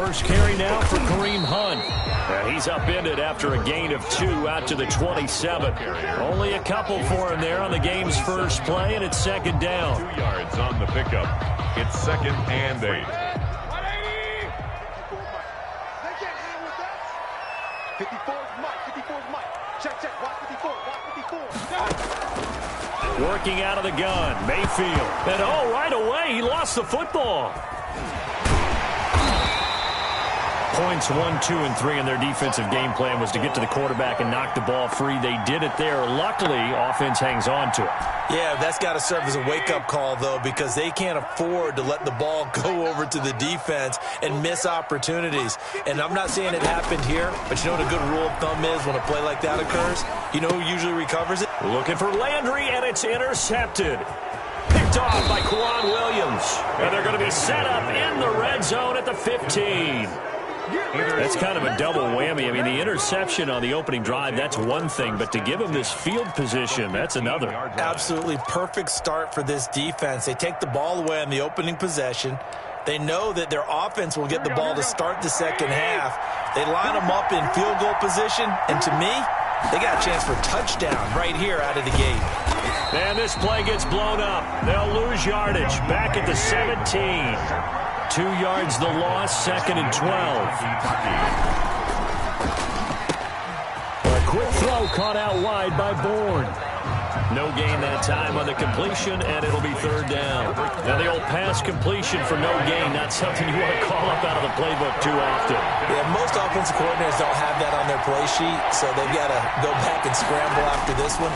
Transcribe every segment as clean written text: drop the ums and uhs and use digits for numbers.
first carry now for Kareem Hunt. And he's upended after a gain of 2 out to the 27. Only a couple for him there on the game's first play, and it's second down. 2 yards on the pickup. It's 2nd and 8. 54's Mike. 54's Mike. Check. Watch 54. Watch 54. Working out of the gun, Mayfield. And right away, he lost the football. Points 1, 2, and 3 in their defensive game plan was to get to the quarterback and knock the ball free. They did it there. Luckily, offense hangs on to it. Yeah, that's got to serve as a wake-up call, though, because they can't afford to let the ball go over to the defense and miss opportunities. And I'm not saying it happened here, but you know what a good rule of thumb is when a play like that occurs? You know who usually recovers it? Looking for Landry, and it's intercepted. Picked off by Quan Williams. And they're going to be set up in the red zone at the 15. That's kind of a double whammy. I mean, the interception on the opening drive, that's one thing, but to give him this field position, that's another. Absolutely perfect start for this defense. They take the ball away on the opening possession. They know that their offense will get the ball to start the second half. They line them up in field goal position, and to me, they got a chance for a touchdown right here out of the gate. And this play gets blown up. They'll lose yardage back at the 17. 2 yards the loss, 2nd and 12. A quick throw caught out wide by Bourne. No gain that time on the completion, and it'll be 3rd down. Now the old pass completion for no gain, not something you want to call up out of the playbook too often. Yeah, most offensive coordinators don't have that on their play sheet, so they've got to go back and scramble after this one.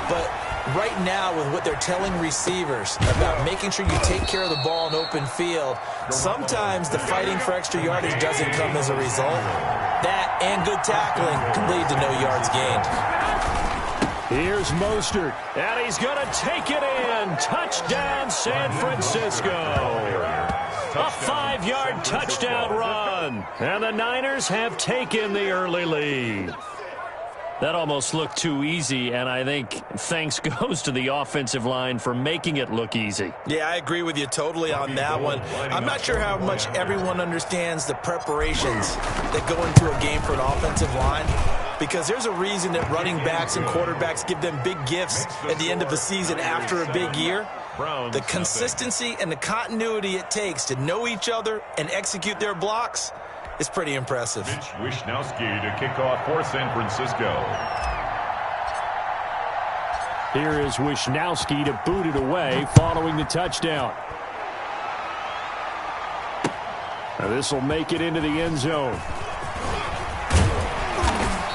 But right now, with what they're telling receivers about making sure you take care of the ball in open field, sometimes the fighting for extra yardage doesn't come as a result. That and good tackling can lead to no yards gained. Here's Mostert, and he's going to take it in. Touchdown, San Francisco. A 5-yard touchdown run, and the Niners have taken the early lead. That almost looked too easy, and I think thanks goes to the offensive line for making it look easy. Yeah, I agree with you totally on that one. I'm not sure how much everyone understands the preparations that go into a game for an offensive line, because there's a reason that running backs and quarterbacks give them big gifts at the end of the season after a big year. The consistency and the continuity it takes to know each other and execute their blocks is pretty impressive. Wishnowski to kick off for San Francisco. Here is Wishnowski to boot it away following the touchdown. This will make it into the end zone.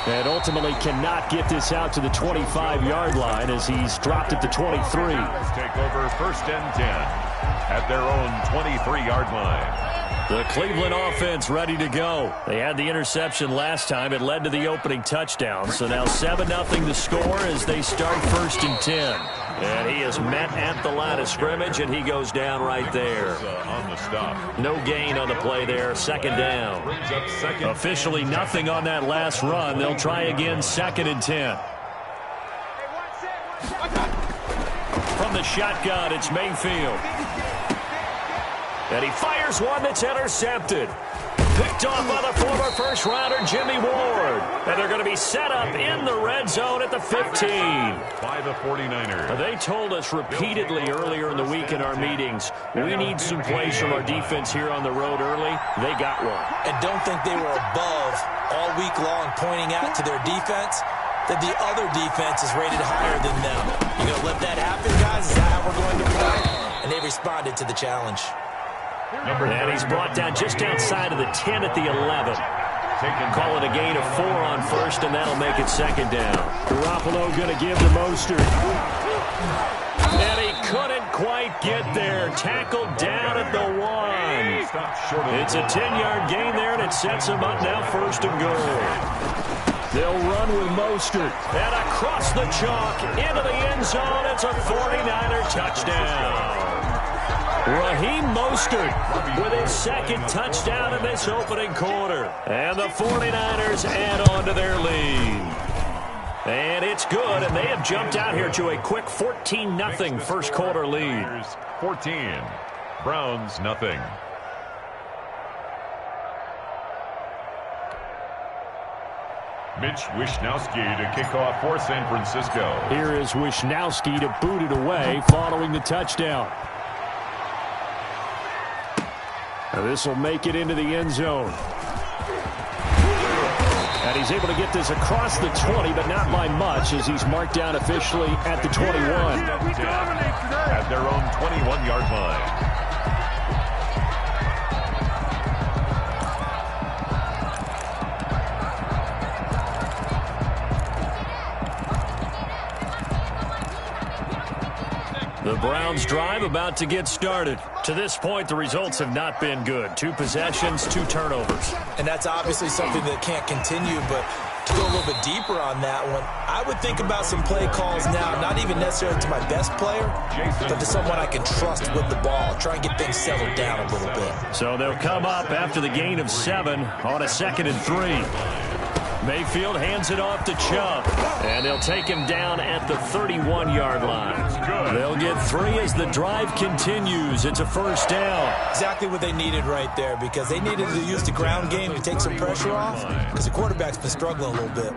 And ultimately cannot get this out to the 25-yard line as he's dropped at the 23. Take over 1st and 10 at their own 23-yard line. The Cleveland offense ready to go. They had the interception last time. It led to the opening touchdown. So now 7-0 the score as they start 1st and 10. And he is met at the line of scrimmage, and he goes down right there. On the stop. No gain on the play there. 2nd down. Officially nothing on that last run. They'll try again 2nd and 10. From the shotgun, it's Mayfield. And he fires one that's intercepted. Picked off by the former first-rounder Jimmy Ward. And they're going to be set up in the red zone at the 15. By the 49ers. They told us repeatedly earlier in the week in our meetings, we need some plays from our defense here on the road early. They got one. And don't think they were above all week long pointing out to their defense that the other defense is rated higher than them. You going to let that happen, guys? Is that how we're going to play? And they responded to the challenge. And he's brought down just outside of the 10 at the 11. Call it a gain of 4 on 1st, and that'll make it 2nd down. Garoppolo going to give to Mostert. And he couldn't quite get there. Tackled down at the 1. It's a 10-yard gain there, and it sets him up now 1st and goal. They'll run with Mostert. And across the chalk into the end zone. It's a 49er touchdown. Raheem Mostert with his 2nd touchdown in this opening quarter. And the 49ers add on to their lead. And it's good, and they have jumped out here to a quick 14-0 first quarter lead. 14, Browns nothing. Mitch Wishnowsky to kick off for San Francisco. Here is Wishnowsky to boot it away following the touchdown. This will make it into the end zone. And he's able to get this across the 20, but not by much, as he's marked down officially at the 21. At their own 21-yard line. The Browns drive about to get started. To this point, the results have not been good. 2 possessions, 2 turnovers. And that's obviously something that can't continue, but to go a little bit deeper on that one, I would think about some play calls now, not even necessarily to my best player, but to someone I can trust with the ball. Try and get things settled down a little bit. So they'll come up after the gain of 7 on a 2nd and 3. Mayfield hands it off to Chubb, and they'll take him down at the 31-yard line. They'll get 3 as the drive continues. It's a first down. Exactly what they needed right there, because they needed to use the ground game to take some pressure off, because the quarterback's been struggling a little bit.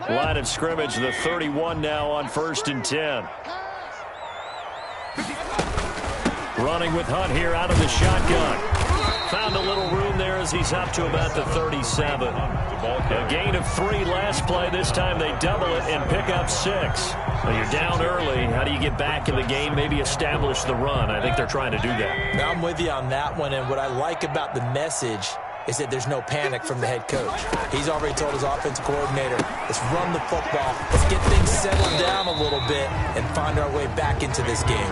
Line of scrimmage, the 31 now on 1st and 10. Running with Hunt here out of the shotgun. Found a little room there as he's up to about the 37. A gain of 3 last play. This time they double it and pick up 6. Well, you're down early. How do you get back in the game? Maybe establish the run. I think they're trying to do that. Now I'm with you on that one, and what I like about the message is that there's no panic from the head coach. He's already told his offensive coordinator, let's run the football, let's get things settled down a little bit and find our way back into this game.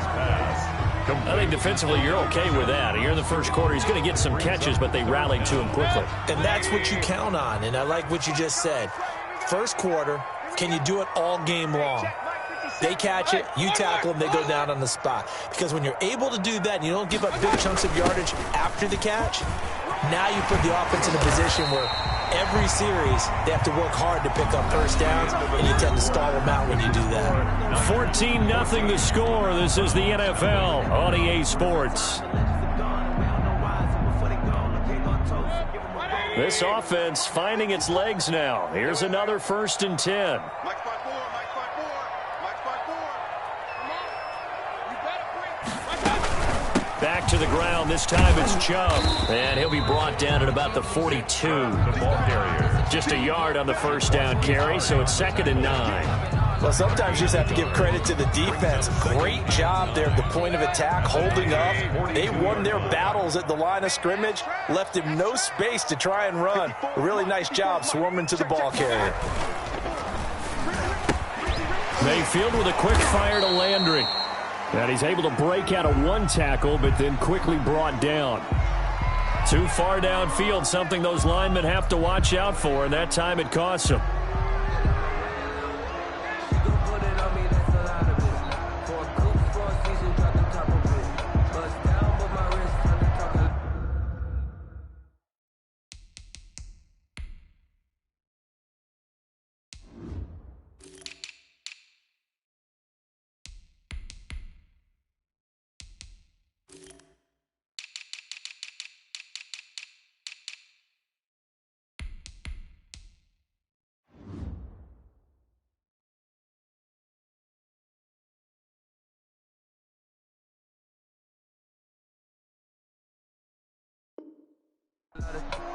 I think defensively you're okay with that. You're in the first quarter. He's going to get some catches, but they rallied to him quickly. And that's what you count on, and I like what you just said. First quarter, can you do it all game long? They catch it, you tackle them, they go down on the spot. Because when you're able to do that and you don't give up big chunks of yardage after the catch, now you put the offense in a position where every series they have to work hard to pick up first downs, and you tend to stall them out when you do that. 14-0 the score. This is the NFL on EA Sports. This offense finding its legs now. Here's another 1st and 10. Back to the ground. This time it's Chubb. And he'll be brought down at about the 42. Just a yard on the first down carry, so it's 2nd and 9. Well, sometimes you just have to give credit to the defense. Great job there at the point of attack, holding up. They won their battles at the line of scrimmage, left him no space to try and run. A really nice job swarming to the ball carrier. Mayfield with a quick fire to Landry. And he's able to break out of 1 tackle, but then quickly brought down. Too far downfield, something those linemen have to watch out for, and that time it costs them.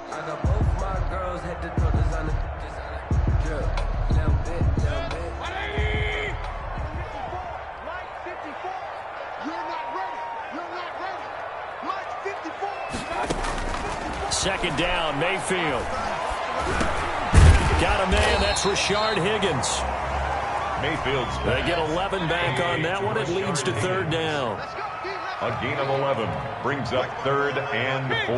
I got both my girls head to toe designer. Little bit. Mike 54, you're not ready. Mike 54. 2nd down, Mayfield. Got a man, that's Rashard Higgins. Mayfield's They get 11 back on that one. It leads to 3rd down. a gain of 11 brings up 3rd and 4.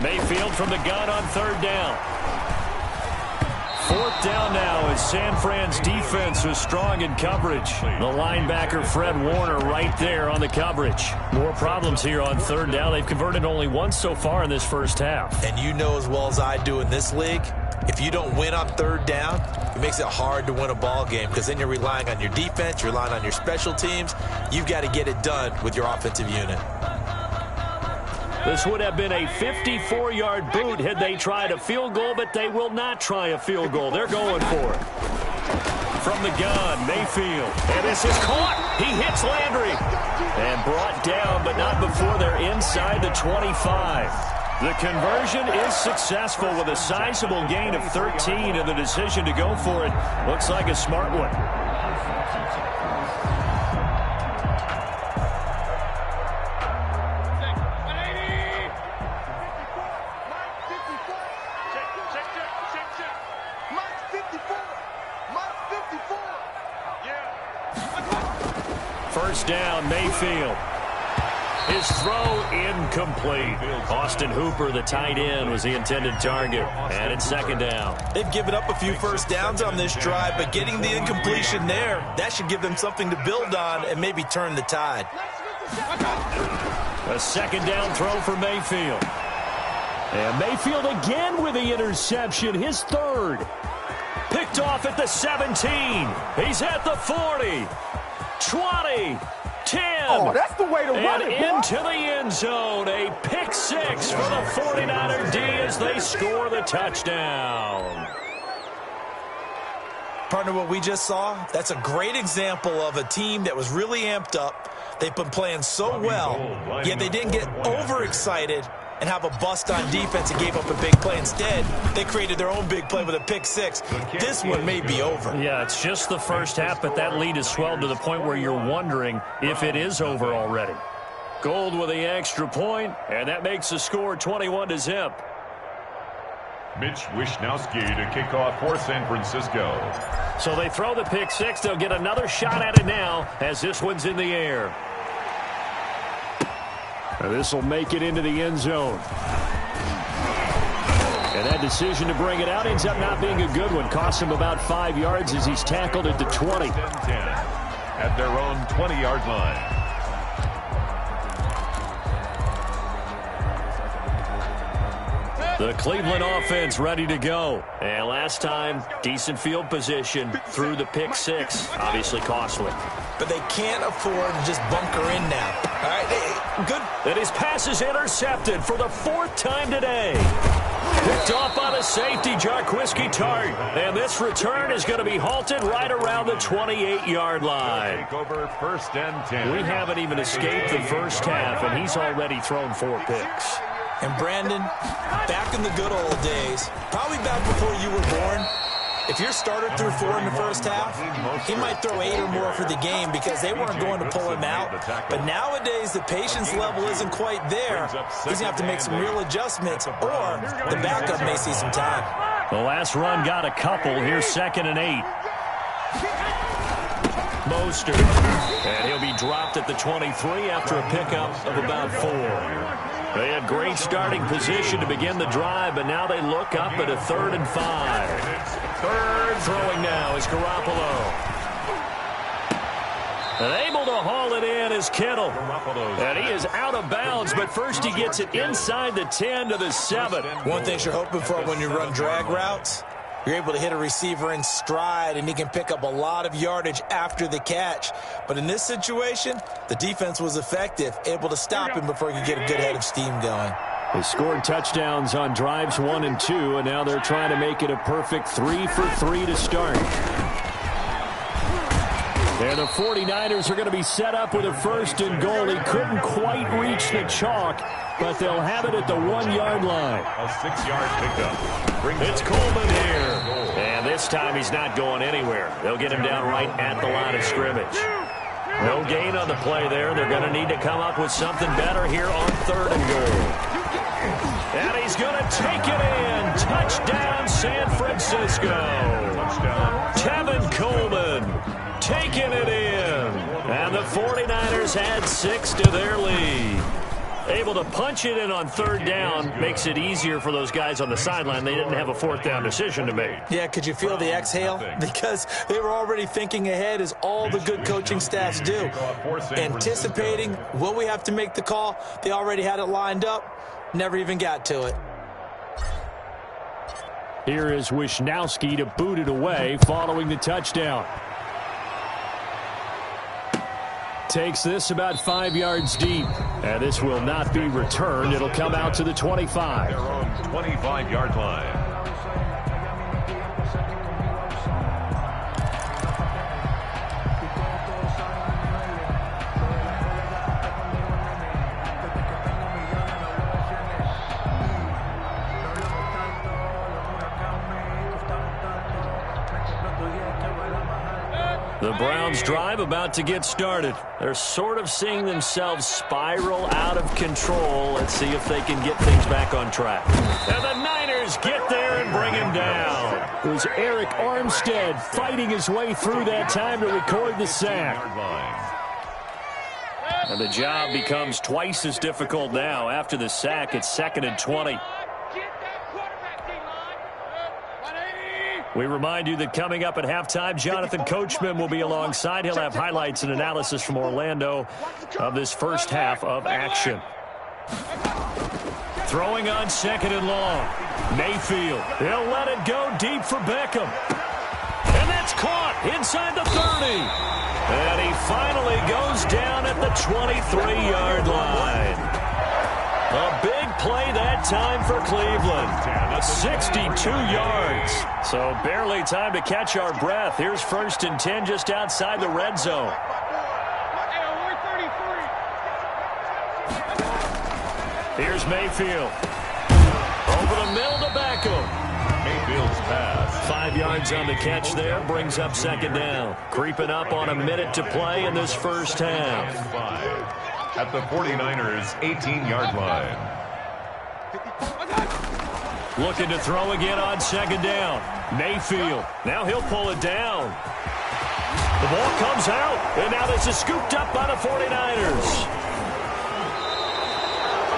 Mayfield from the gun on 3rd down. 4th down now as San Fran's defense was strong in coverage. The linebacker Fred Warner right there on the coverage. More problems here on 3rd down. They've converted only once so far in this first half. And you know as well as I do in this league, if you don't win on 3rd down, it makes it hard to win a ball game because then you're relying on your defense, you're relying on your special teams. You've got to get it done with your offensive unit. This would have been a 54-yard boot had they tried a field goal, but they will not try a field goal. They're going for it. From the gun, Mayfield. And this is caught. He hits Landry. And brought down, but not before they're inside the 25. The conversion is successful with a sizable gain of 13, and the decision to go for it looks like a smart one. First down, Mayfield. His throw incomplete. Austin Hooper, the tight end, was the intended target. And it's 2nd down. They've given up a few first downs on this drive, but getting the incompletion there, that should give them something to build on and maybe turn the tide. A 2nd down throw for Mayfield. And Mayfield again with the interception, his 3rd. Picked off at the 17. He's at the 40. 20, 10. Oh, that's the way to run and it, boy. into the end zone. A pick 6 for the 49er D as they score the touchdown. Partner, what we just saw, that's a great example of a team that was really amped up. They've been playing so well, yet they didn't get overexcited and have a bust on defense and gave up a big play. Instead, they created their own big play with a pick 6. This one may be over. Yeah, it's just the first half, but that lead has swelled to the point where you're wondering if it is over already. Gold with the extra point, and that makes the score 21-0. Mitch Wishnowski to kick off for San Francisco. So they throw the pick 6. They'll get another shot at it now as this one's in the air. This will make it into the end zone. And that decision to bring it out ends up not being a good one. Costs him about 5 yards as he's tackled at the 20. 10 at their own 20-yard line. The Cleveland offense ready to go. And last time, decent field position through the pick 6. Obviously costly. But they can't afford to just bunker in now. All right, good. And his pass is intercepted for the 4th time today. Picked off by the safety, Jarquiski Tart. And this return is going to be halted right around the 28-yard line. Take over 1st and 10. We haven't even escaped the first half, and he's already thrown 4 picks. And Brandon, back in the good old days, probably back before you were born, if your starter threw 4 in the first half, he might throw 8 or more for the game because they weren't going to pull him out. But nowadays, the patience level isn't quite there. He's going to have to make some real adjustments, or the backup may see some time. The last run got a couple. Here's 2nd and 8. Mostert. And he'll be dropped at the 23 after a pickup of about 4. They had great starting position to begin the drive, but now they look up at a 3rd and 5. 3rd throwing now is Garoppolo. And able to haul it in is Kittle. And he is out of bounds, but first he gets it inside the 10 to the 7. One thing you're hoping for when you run drag routes, you're able to hit a receiver in stride, and he can pick up a lot of yardage after the catch. But in this situation, the defense was effective, able to stop him before he could get a good head of steam going. They scored touchdowns on drives 1 and 2, and now they're trying to make it a perfect 3 for 3 to start. And the 49ers are going to be set up with a 1st and goal. He couldn't quite reach the chalk, but they'll have it at the 1-yard line. A 6-yard pickup. It's Coleman here. And this time he's not going anywhere. They'll get him down right at the line of scrimmage. No gain on the play there. They're going to need to come up with something better here on 3rd and goal. And he's going to take it in. Touchdown, San Francisco. Touchdown. Tevin Coleman taking it in. And the 49ers add 6 to their lead. Able to punch it in on third down makes it easier for those guys on the sideline. They didn't have a fourth down decision to make. Yeah, could you feel the exhale? Because they were already thinking ahead, as all the good coaching staffs do. Anticipating, will we have to make the call? They already had it lined up. Never even got to it. Here is Wisnowski to boot it away following the touchdown. Takes this about 5 yards deep. And this will not be returned. It'll come out to the 25. Their own 25-yard line. The Browns drive about to get started. They're sort of seeing themselves spiral out of control. Let's see if they can get things back on track. And the Niners get there and bring him down. It was Eric Armstead fighting his way through that time to record the sack. And the job becomes twice as difficult now. After the sack, it's 2nd and 20. We remind you that coming up at halftime, Jonathan Coachman will be alongside. He'll have highlights and analysis from Orlando of this first half of action. Throwing on 2nd and long. Mayfield. He'll let it go deep for Beckham. And that's caught inside the 30. And he finally goes down at the 23-yard line. A big play that time for Cleveland. 62 yards. So barely time to catch our breath. Here's 1st and 10 just outside the red zone. Here's Mayfield. Over the middle to Beckham. Mayfield's pass. 5 yards on the catch there. Brings up 2nd down. Creeping up on a minute to play in this first half. At the 49ers' 18-yard line. Looking to throw again on 2nd down. Mayfield. Now he'll pull it down. The ball comes out, and now this is scooped up by the 49ers.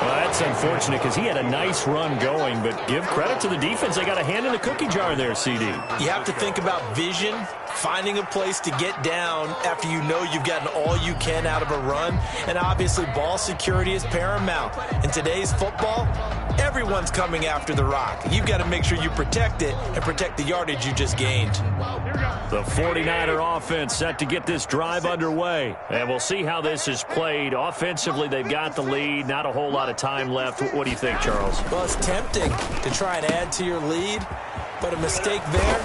Well, that's unfortunate because he had a nice run going, but give credit to the defense. They got a hand in the cookie jar there, CD. You have to think about vision, finding a place to get down after you know you've gotten all you can out of a run, and obviously ball security is paramount. In today's football, everyone's coming after the rock. You've got to make sure you protect it and protect the yardage you just gained. The 49er offense set to get this drive underway, and we'll see how this is played. Offensively, they've got the lead, not a whole lot of time left. What do you think, Charles? Well, it's tempting to try and add to your lead, but a mistake there,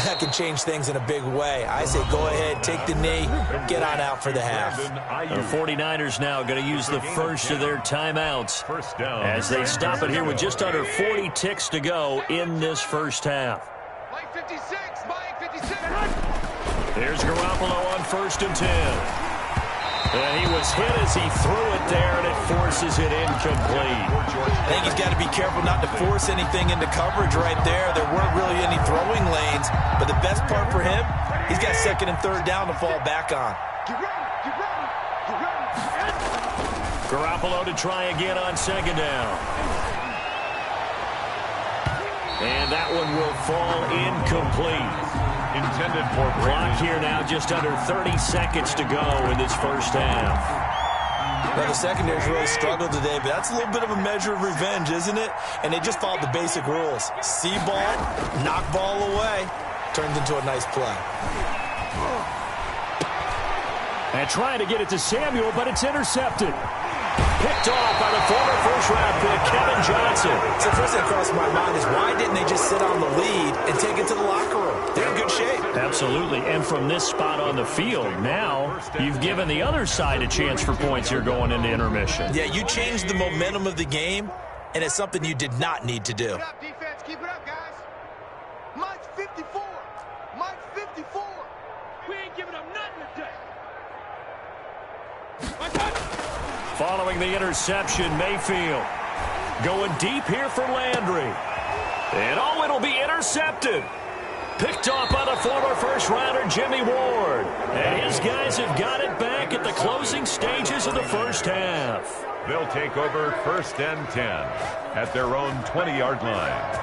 that can change things in a big way. I say go ahead, take the knee, get on out for the half. The 49ers now going to use the first of their timeouts as they stop it here with just under 40 ticks to go in this first half. Mike 56, Mike 56. Here's Garoppolo on 1st and 10. And he was hit as he threw it there, and it forces it incomplete. I think he's got to be careful not to force anything into coverage right there. There weren't really any throwing lanes, but the best part for him, he's got 2nd and 3rd down to fall back on. Get ready, get ready, get ready. Garoppolo to try again on 2nd down. And that one will fall incomplete. Intended for Clock here now, just under 30 seconds to go in this first half. Well, the secondary's really struggled today, but that's a little bit of a measure of revenge, isn't it? And they just followed the basic rules. See ball, knock ball away, turns into a nice play. And trying to get it to Samuel, but it's intercepted. Picked off by the former first-round pick, Kevin Johnson. So the first thing that crossed my mind is why didn't they just sit on the lead and take it to the locker room? They're in good shape. Absolutely, and from this spot on the field, now you've given the other side a chance for points here going into intermission. Yeah, you changed the momentum of the game, and it's something you did not need to do. Keep it up, defense. Keep it up, guys. Mike 54. Mike 54. We ain't giving up nothing today. Following the interception, Mayfield going deep here for Landry. And it'll be intercepted. Picked off by the former first-rounder, Jimmy Ward. And his guys have got it back at the closing stages of the first half. They'll take over 1st and 10 at their own 20-yard line.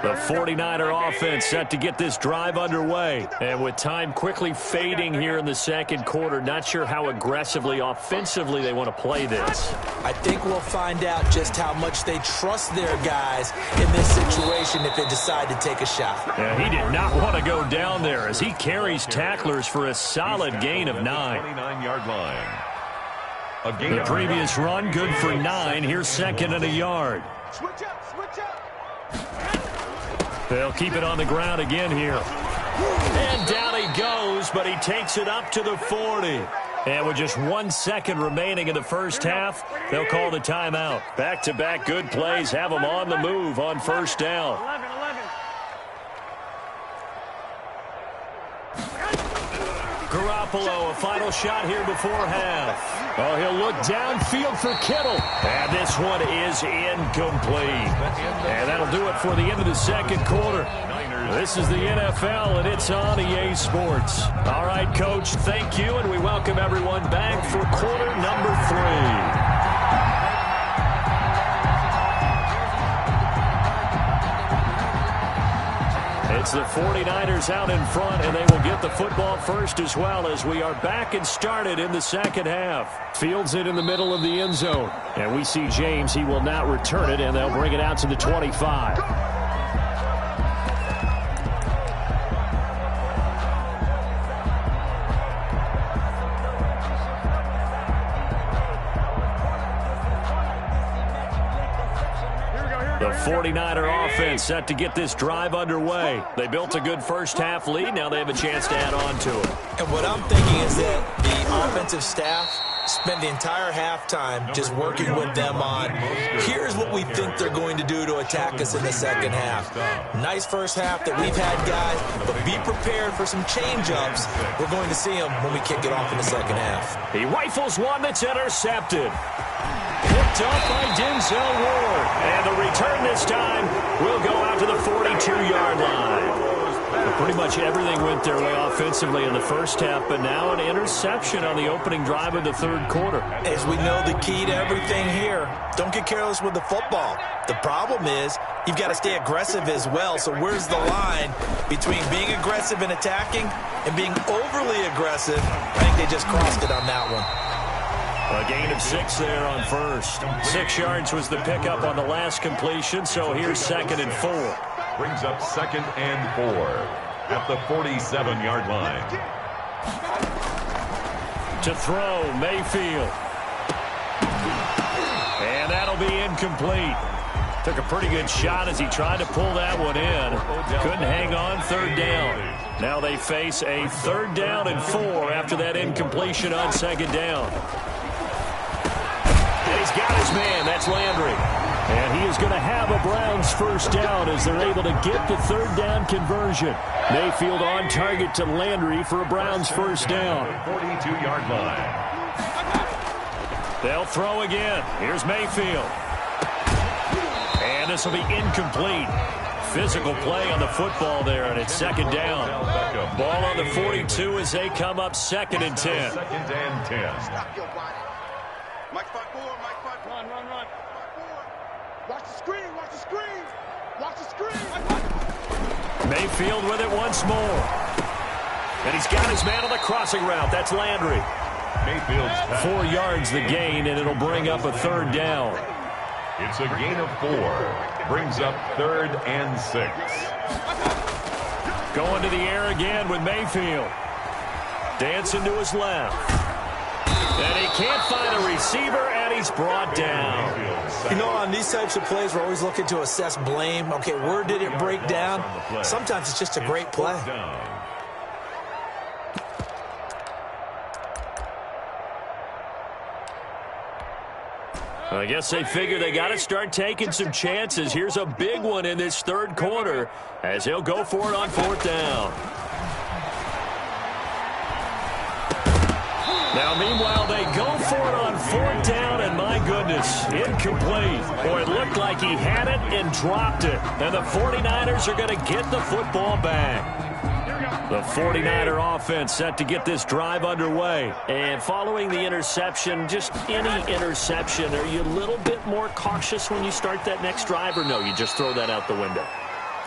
The 49er offense set to get this drive underway. And with time quickly fading here in the second quarter, not sure how aggressively, offensively they want to play this. I think we'll find out just how much they trust their guys in this situation if they decide to take a shot. Yeah, he did not want to go down there as he carries tacklers for a solid gain of 9. 29-yard line. The previous run, good for 9. Here's 2nd and a yard. Switch up, switch up. They'll keep it on the ground again here. And down he goes, but he takes it up to the 40. And with just 1 second remaining in the first half, they'll call the timeout. Back-to-back good plays have them on the move on 1st down. Garoppolo, a final shot here before half. Oh, he'll look downfield for Kittle. And this one is incomplete. And that'll do it for the end of the second quarter. This is the NFL, and it's on EA Sports. All right, Coach, thank you, and we welcome everyone back for quarter number 3. It's the 49ers out in front, and they will get the football first as well as we are back and started in the second half. Fields it in the middle of the end zone. And we see James. He will not return it, and they'll bring it out to the 25. The 49er offense set to get this drive underway. They built a good first half lead. Now they have a chance to add on to it. And what I'm thinking is that the offensive staff spend the entire halftime just working with them on, here's what we think they're going to do to attack us in the second half. Nice first half that we've had, guys, but be prepared for some change-ups. We're going to see them when we kick it off in the second half. He rifles one that's intercepted. Picked up by Denzel Ward. And the return this time will go out to the 42-yard line. Pretty much everything went their way offensively in the first half, but now an interception on the opening drive of the third quarter. As we know, the key to everything here, don't get careless with the football. The problem is you've got to stay aggressive as well. So where's the line between being aggressive and attacking and being overly aggressive? I think they just crossed it on that one. A gain of 6 there on first. 6 yards was the pickup on the last completion, so here's 2nd and 4. Brings up 2nd and 4 at the 47-yard line. To throw, Mayfield. And that'll be incomplete. Took a pretty good shot as he tried to pull that one in. Couldn't hang on, 3rd down. Now they face a 3rd down and 4 after that incompletion on 2nd down. And he's got his man. That's Landry. And he is going to have a Browns first down as they're able to get the 3rd down conversion. Mayfield on target to Landry for a Browns first down. 42-yard line. They'll throw again. Here's Mayfield. And this will be incomplete. Physical play on the football there, and it's 2nd down. Ball on the 42 as they come up 2nd and 10. 2nd and 10. Mike 5-4, Mike 5-4. Run. 5-4. Watch the screen, watch the screen. Watch the screen. Mayfield with it once more. And he's got his man on the crossing route. That's Landry. Mayfield's pass. 4 yards the gain, and it'll bring up a 3rd down. It's a gain of 4. Brings up 3rd and 6. Going to the air again with Mayfield. Dancing to his left. And he can't find a receiver, and he's brought down. You know, on these types of plays, we're always looking to assess blame. Okay, where did it break down? Sometimes it's just a great play. I guess they figure they got to start taking some chances. Here's a big one in this third quarter as he'll go for it on 4th down. Now, meanwhile, they go for it on 4th down, and my goodness, incomplete. Boy, it looked like he had it and dropped it. And the 49ers are going to get the football back. The 49er offense set to get this drive underway. And following the interception, just any interception, are you a little bit more cautious when you start that next drive, or no, you just throw that out the window?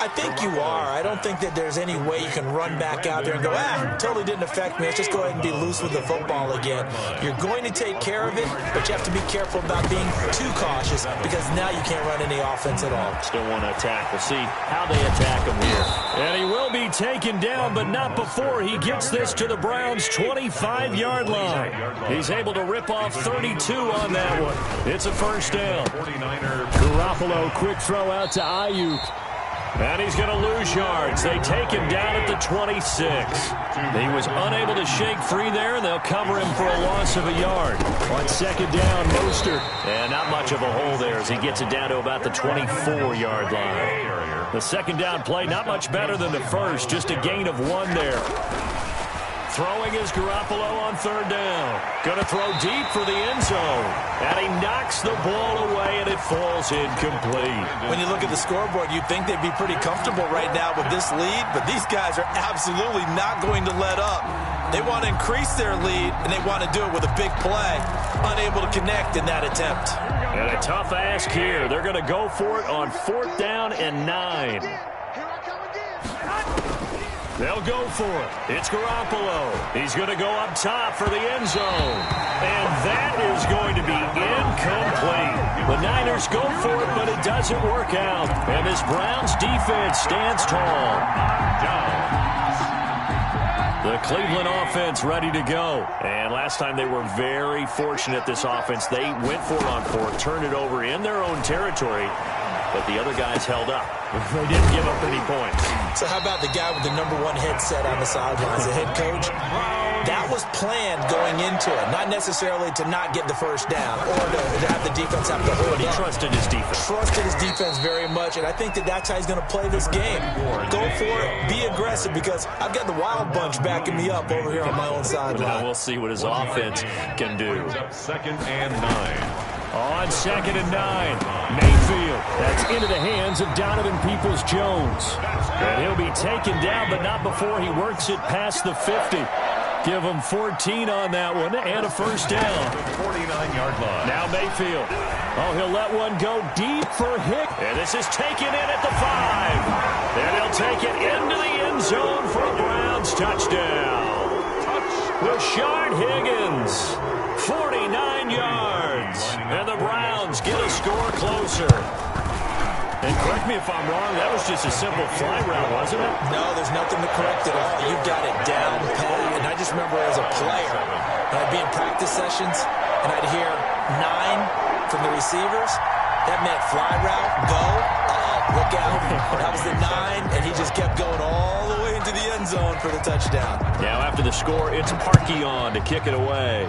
I think you are. I don't think that there's any way you can run back out there and go, totally didn't affect me. Let's just go ahead and be loose with the football again. You're going to take care of it, but you have to be careful about being too cautious because now you can't run any offense at all. Still want to attack. We'll see how they attack him here. And he will be taken down, but not before he gets this to the Browns' 25-yard line. He's able to rip off 32 on that one. It's a first down. Garoppolo, quick throw out to Ayuk. And he's going to lose yards. They take him down at the 26. He was unable to shake free there, and they'll cover him for a loss of a yard. On second down, Mostert. And not much of a hole there as he gets it down to about the 24-yard line. The second down play, not much better than the first, just a gain of 1 there. Throwing is Garoppolo on third down. Going to throw deep for the end zone. And he knocks the ball away, and it falls incomplete. When you look at the scoreboard, you'd think they'd be pretty comfortable right now with this lead, but these guys are absolutely not going to let up. They want to increase their lead, and they want to do it with a big play. Unable to connect in that attempt. And a tough ask here. They're going to go for it on 4th down and 9. They'll go for it. It's Garoppolo. He's going to go up top for the end zone. And that is going to be incomplete. The Niners go for it, but it doesn't work out. And this Browns defense stands tall. The Cleveland offense ready to go. And last time they were very fortunate, this offense. They went for it on 4th, turned it over in their own territory. But the other guys held up. They didn't give up any points. So how about the guy with the number 1 headset on the sidelines, the head coach? That was planned going into it, not necessarily to not get the first down or to have the defense have to hold up. He trusted his defense. Trusted his defense very much, and I think that that's how he's going to play this game. Go for it, be aggressive, because I've got the Wild Bunch backing me up over here on my own sideline. We'll see what his offense can do. Second and 9. On second and 9, Mayfield. That's into the hands of Donovan Peoples-Jones. And he'll be taken down, but not before he works it past the 50. Give him 14 on that one and a first down. 49-yard line. Now Mayfield. Oh, he'll let one go deep for Hick. And this is taken in at the 5. And he'll take it into the end zone for a Browns touchdown. Rashard Higgins, 49 yards. And the Browns get a score closer. And correct me if I'm wrong, that was just a simple fly route, wasn't it? No, there's nothing to correct at all. You've got it down pat. And I just remember as a player, when I'd be in practice sessions, and I'd hear 9 from the receivers, that meant fly route, go, look out. That was the 9, and he just kept going all the way into the end zone for the touchdown. Now after the score, it's Parkey on to kick it away.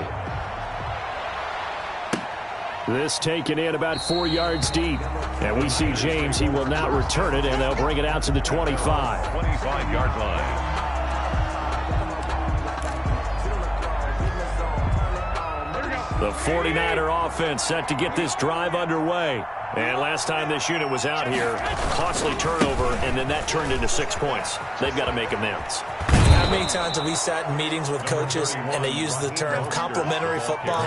This taken in about 4 yards deep. And we see James, he will not return it, and they'll bring it out to the 25. 25-yard line. The 49er offense set to get this drive underway. And last time this unit was out here, costly turnover, and then that turned into 6 points. They've got to make amends. How many times have we sat in meetings with coaches and they use the term complementary football?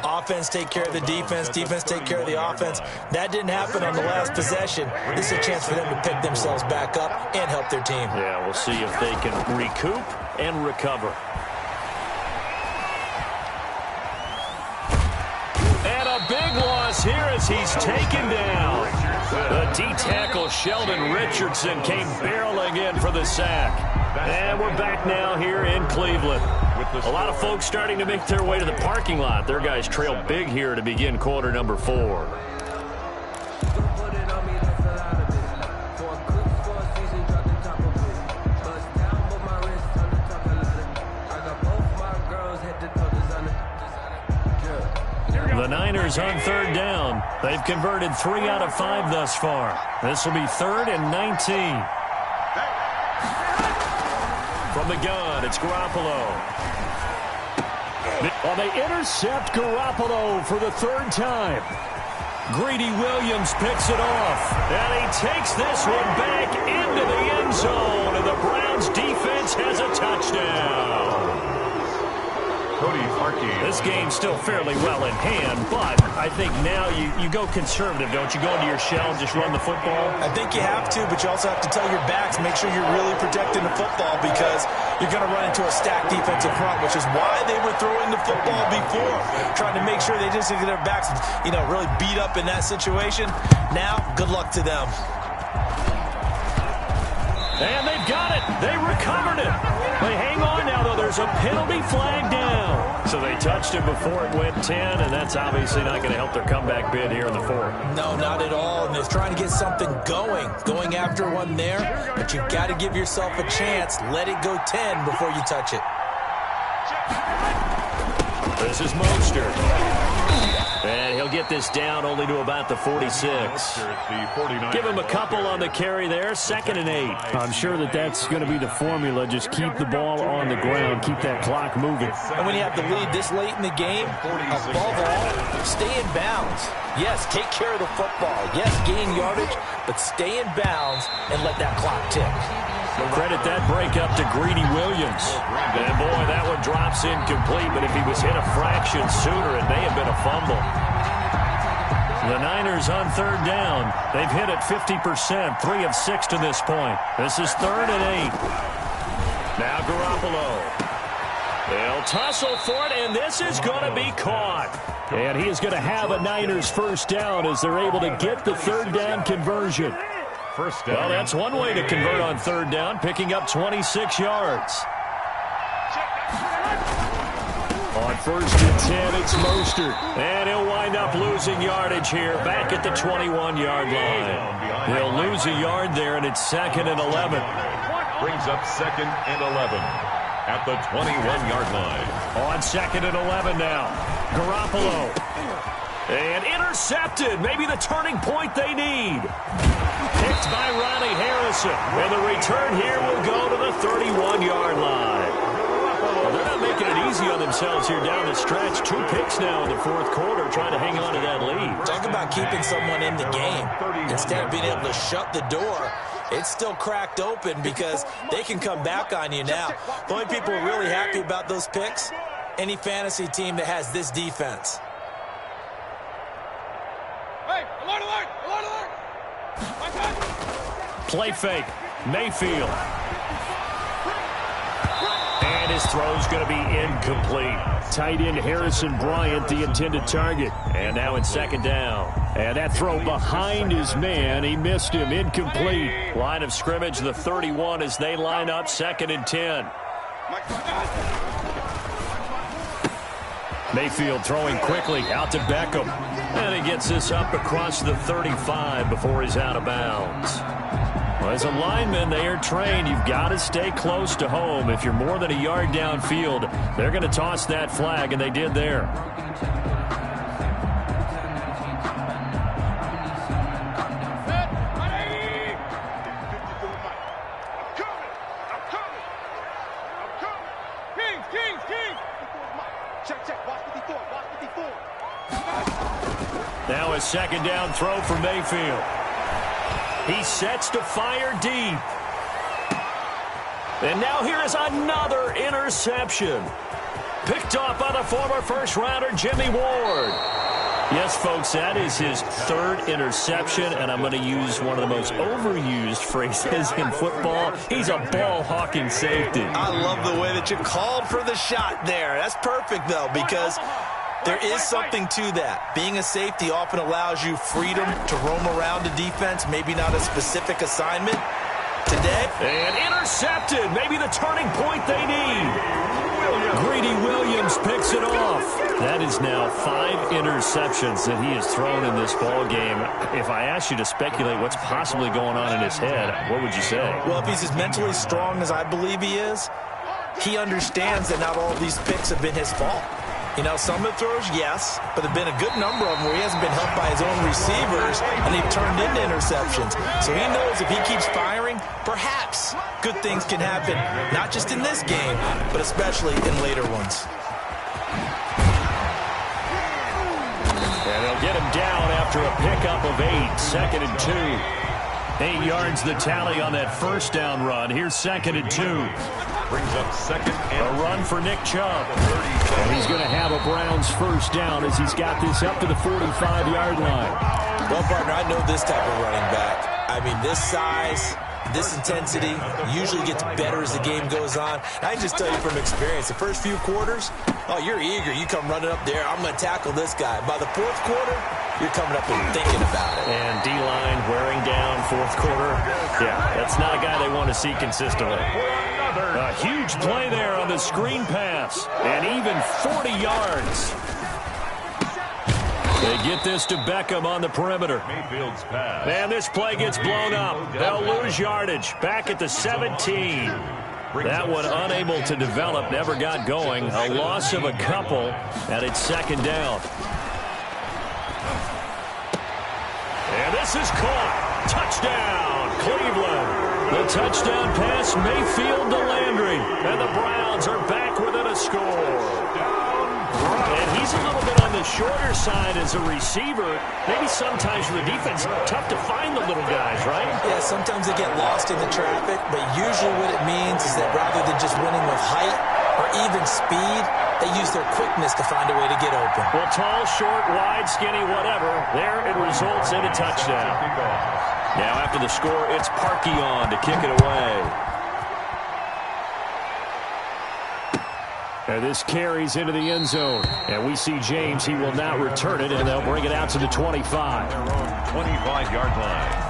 Offense take care of the defense, defense take care of the offense. That didn't happen on the last possession. This is a chance for them to pick themselves back up and help their team. Yeah, we'll see if they can recoup and recover. And a big loss here as he's taken down. The D-tackle Sheldon Richardson came barreling in for the sack. And we're back now here in Cleveland. A lot of folks starting to make their way to the parking lot. Their guys trail big here to begin quarter number 4. The Niners on third down. They've converted 3 out of 5 thus far. This will be 3rd and 19. From the gun, it's Garoppolo. Well, they intercept Garoppolo for the 3rd time. Greedy Williams picks it off. And he takes this one back into the end zone. And the Browns defense has a touchdown. This game's still fairly well in hand, but I think now you go conservative, don't you? Go into your shell and just run the football? I think you have to, but you also have to tell your backs, make sure you're really protecting the football because you're going to run into a stacked defensive front, which is why they were throwing the football before, trying to make sure they just get their backs, really beat up in that situation. Now, good luck to them. And they've got it. They recovered it. They hang on now, though. There's a penalty flag down. So they touched it before it went 10, and that's obviously not going to help their comeback bid here in the fourth. No, not at all. And they're trying to get something going after one there. But you've got to give yourself a chance. Let it go 10 before you touch it. This is Mostert. And he'll get this down only to about the 46. Give him a couple on the carry there. 2nd and 8. I'm sure that's going to be the formula. Just keep the ball on the ground. Keep that clock moving. And when you have the lead this late in the game, above all, stay in bounds. Yes, take care of the football. Yes, gain yardage, but stay in bounds and let that clock tick. Credit that break up to Greedy Williams. And boy, that one drops incomplete, but if he was hit a fraction sooner, it may have been a fumble. The Niners on 3rd down. They've hit it 50%, 3 of 6 to this point. This is 3rd and 8. Now Garoppolo. They'll tussle for it, and this is going to be caught. And he is going to have a Niners first down as they're able to get the 3rd down conversion. Well, that's one way to convert on 3rd down, picking up 26 yards. On 1st and 10, it's Mostert. And he'll wind up losing yardage here, back at the 21-yard line. He'll lose a yard there, and it's 2nd and 11. Brings up 2nd and 11 at the 21-yard line. On 2nd and 11 now. Garoppolo. And intercepted. Maybe the turning point they need. Picked by Ronnie Harrison. And the return here will go to the 31-yard line. Well, they're not making it easy on themselves here down the stretch. 2 picks now in the 4th quarter, trying to hang on to that lead. Talk about keeping someone in the game. Instead of being able to shut the door, it's still cracked open because they can come back on you now. The only people who are really happy about those picks, any fantasy team that has this defense. Hey, alert, alert, alert, alert! Play fake. Mayfield. And his throw's going to be incomplete. Tight end Harrison Bryant, the intended target. And now it's 2nd down. And that throw behind his man. He missed him. Incomplete. Line of scrimmage, the 31 as they line up 2nd and 10. Mayfield throwing quickly out to Beckham. And he gets this up across the 35 before he's out of bounds. Well, as a lineman, they are trained. You've got to stay close to home. If you're more than a yard downfield, they're going to toss that flag, and they did there. Now a 2nd down throw for Mayfield. He sets to fire deep. And now here is another interception. Picked off by the former first-rounder Jimmy Ward. Yes, folks, that is his 3rd interception, and I'm going to use one of the most overused phrases in football. He's a ball-hawking safety. I love the way that you called for the shot there. That's perfect, though, because there is something to that. Being a safety often allows you freedom to roam around the defense, maybe not a specific assignment. Today, and intercepted. Maybe the turning point they need. Greedy Williams picks it off. That is now 5 interceptions that he has thrown in this ball game. If I asked you to speculate what's possibly going on in his head, what would you say? Well, if he's as mentally strong as I believe he is, he understands that not all of these picks have been his fault. You know, some of the throws, yes, but there have been a good number of them where he hasn't been helped by his own receivers, and they've turned into interceptions. So he knows if he keeps firing, perhaps good things can happen, not just in this game, but especially in later ones. And they'll get him down after a pickup of 8, 2nd and 2. 8 yards the tally on that first down run. Here's 2nd and 2. Brings up 2nd and A run for Nick Chubb. And he's going to have a Browns first down as he's got this up to the 45-yard line. Well, partner, I know this type of running back. I mean, this size, this intensity usually gets better as the game goes on. And I can just tell you from experience, the first few quarters, oh, you're eager. You come running up there, I'm going to tackle this guy. By the fourth quarter, you're coming up and thinking about it. And D-line wearing down fourth quarter. Yeah, that's not a guy they want to see consistently. A huge play there on the screen pass. And even 40 yards. They get this to Beckham on the perimeter. Mayfield's pass. And this play gets blown up. They'll lose yardage. Back at the 17. That one unable to develop, never got going. A loss of a couple, and it's 2nd down. And this is caught. Touchdown, Cleveland. The touchdown pass, Mayfield to Landry. And the Browns are back within a score. And he's a little bit on the shorter side as a receiver. Maybe sometimes for the defense, tough to find the little guys, right? Yeah, sometimes they get lost in the traffic, but usually what it means is that rather than just winning with height or even speed, they use their quickness to find a way to get open. Well, tall, short, wide, skinny, whatever, there it results in a touchdown. Now after the score, it's Parkey on to kick it away. And this carries into the end zone. And we see James. He will not return it, and they'll bring it out to the 25. Their own 25-yard line.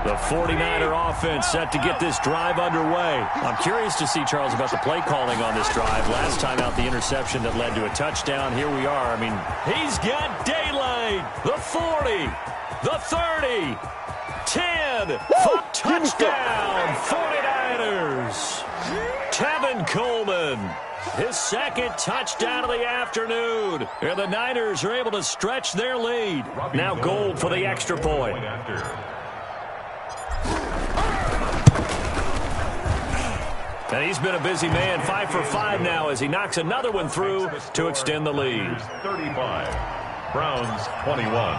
The 49er offense set to get this drive underway. I'm curious to see, Charles, about the play calling on this drive. Last time out, the interception that led to a touchdown. Here we are. I mean, he's got daylight. The 40, the 30. 10, touchdown, 49ers. Tevin Coleman, his 2nd touchdown of the afternoon. And the Niners are able to stretch their lead. Now Gold for the extra point. And he's been a busy man, 5 for 5 now as he knocks another one through to extend the lead. 35, Browns 21.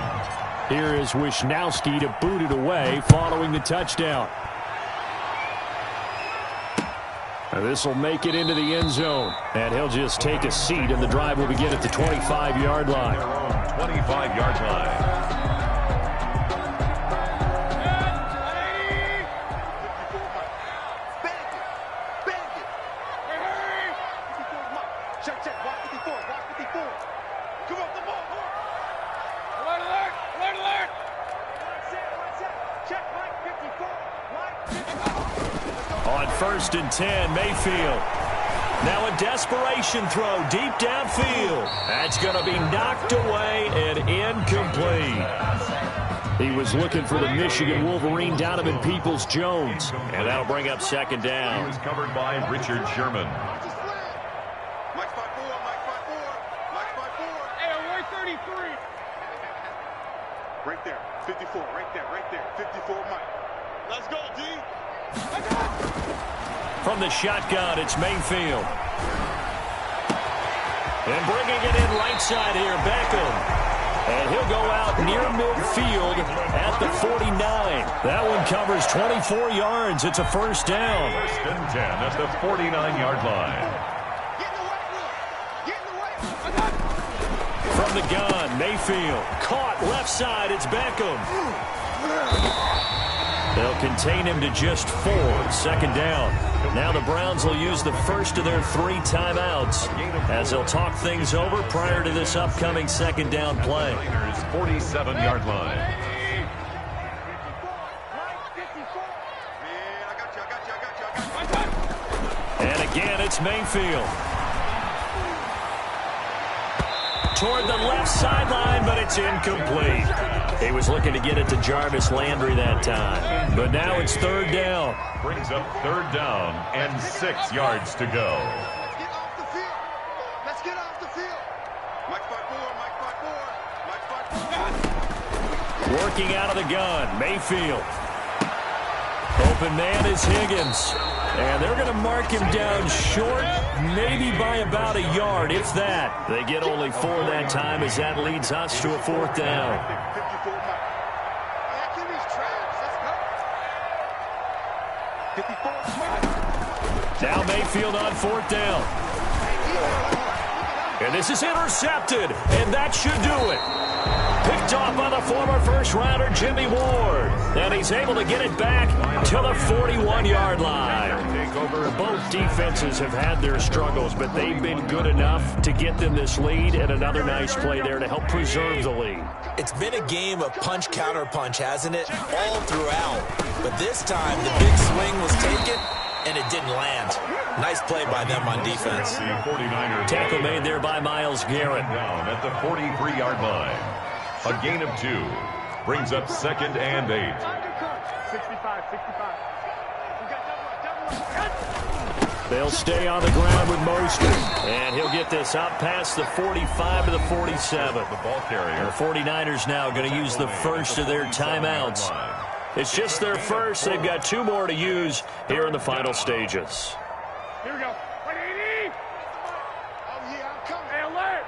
Here is Wisnowski to boot it away following the touchdown. This will make it into the end zone. And he'll just take a seat, and the drive will begin at the 25-yard line. 25-yard line. On 1st and 10, Mayfield. Now a desperation throw deep downfield. That's going to be knocked away and incomplete. He was looking for the Michigan Wolverine, Donovan Peoples-Jones. And that'll bring up 2nd down. He was covered by Richard Sherman. Right there, 54, right there, 54, Mike. Let's go, D. From the shotgun, it's Mayfield. And bringing it in right side here, Beckham. And he'll go out near midfield at the 49. That one covers 24 yards. It's a first down. 1st and 10 at the 49-yard line. From the gun, Mayfield. Caught left side, it's Beckham. They'll contain him to just 4. 2nd down. Now the Browns will use the first of their 3 timeouts as they'll talk things over prior to this upcoming 2nd down play. 47-yard line. And again, it's Mayfield. Toward the left sideline, but it's incomplete. He was looking to get it to Jarvis Landry that time. But now it's 3rd down. Brings up 3rd down and 6 yards to go. Let's get off the field. Let's get off the field. Mike 5-4, Mike 5-4, Mike 5-4. Working out of the gun, Mayfield. Open man is Higgins. And they're going to mark him down short maybe by about a yard, if that. They get only 4 that time as that leads us to a 4th down. Now Mayfield on 4th down. And this is intercepted, and that should do it. Picked off by the former first-rounder Jimmy Ward. And he's able to get it back to the 41-yard line. Both defenses have had their struggles, but they've been good enough to get them this lead, and another nice play there to help preserve the lead. It's been a game of punch-counter-punch, hasn't it? All throughout. But this time, the big swing was taken, and it didn't land. Nice play by them on defense. Tackle made there by Myles Garrett. Down at the 43-yard line. A gain of 2 brings up 2nd and 8. 65. They'll stay on the ground with Mostert. And he'll get this out past the 45 to the 47. The ball carrier. The 49ers now going to use the first of their timeouts. It's just their first. They've got 2 more to use here in the final stages. Here we go. 180. Oh, yeah, I'm coming. Hey, alert.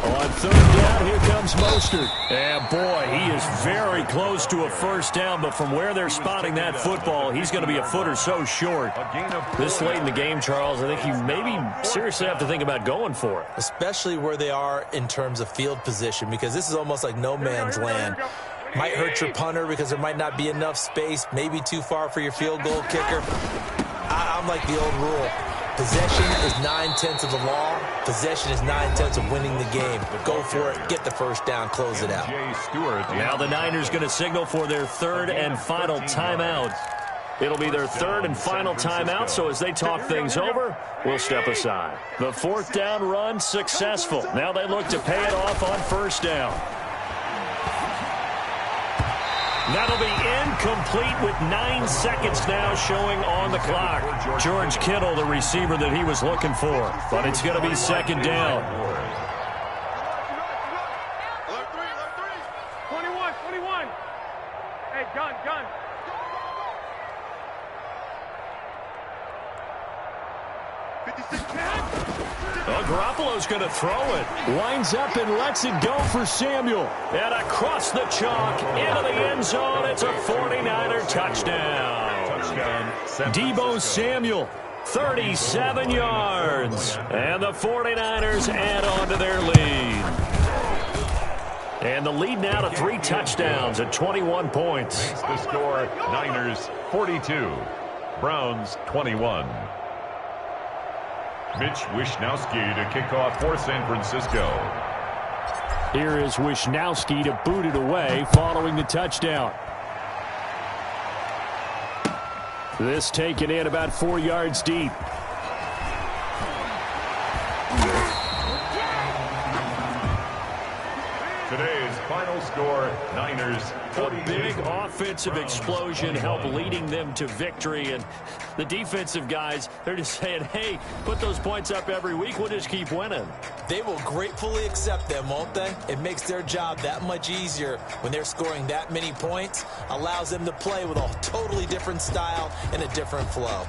On 3rd down, here comes Mostert. And boy, he is very close to a first down, but from where they're spotting that football, he's going to be a foot or so short. This late in the game, Charles, I think you maybe seriously have to think about going for it. Especially where they are in terms of field position, because this is almost like no man's land. Might hurt your punter because there might not be enough space, maybe too far for your field goal kicker. I'm like the old rule. Possession is 9/10 of the law. Possession is 9/10 of winning the game. Go for it. Get the first down. Close it out. Now the Niners going to signal for their 3rd and final timeout. It'll be their 3rd and final timeout, so as they talk things over, we'll step aside. The 4th down run successful. Now they look to pay it off on 1st down. That'll be incomplete with 9 seconds now showing on the clock. George Kittle, the receiver that he was looking for. But it's going to be 2nd down. Alert 3. 21. Hey, gun. Garoppolo's going to throw it. Winds up and lets it go for Samuel. And across the chalk into the end zone. It's a 49er touchdown. Deebo Samuel, 37 yards. And the 49ers add on to their lead. And the lead now to 3 touchdowns at 21 points. The score, Niners 42, Browns 21. Mitch Wishnowsky to kick off for San Francisco. Here is Wishnowsky to boot it away following the touchdown. This taken in about 4 yards deep. Today's final score, Niners 42. A big offensive explosion helped leading them to victory. And the defensive guys, they're just saying, hey, put those points up every week. We'll just keep winning. They will gratefully accept them, won't they? It makes their job that much easier when they're scoring that many points. Allows them to play with a totally different style and a different flow.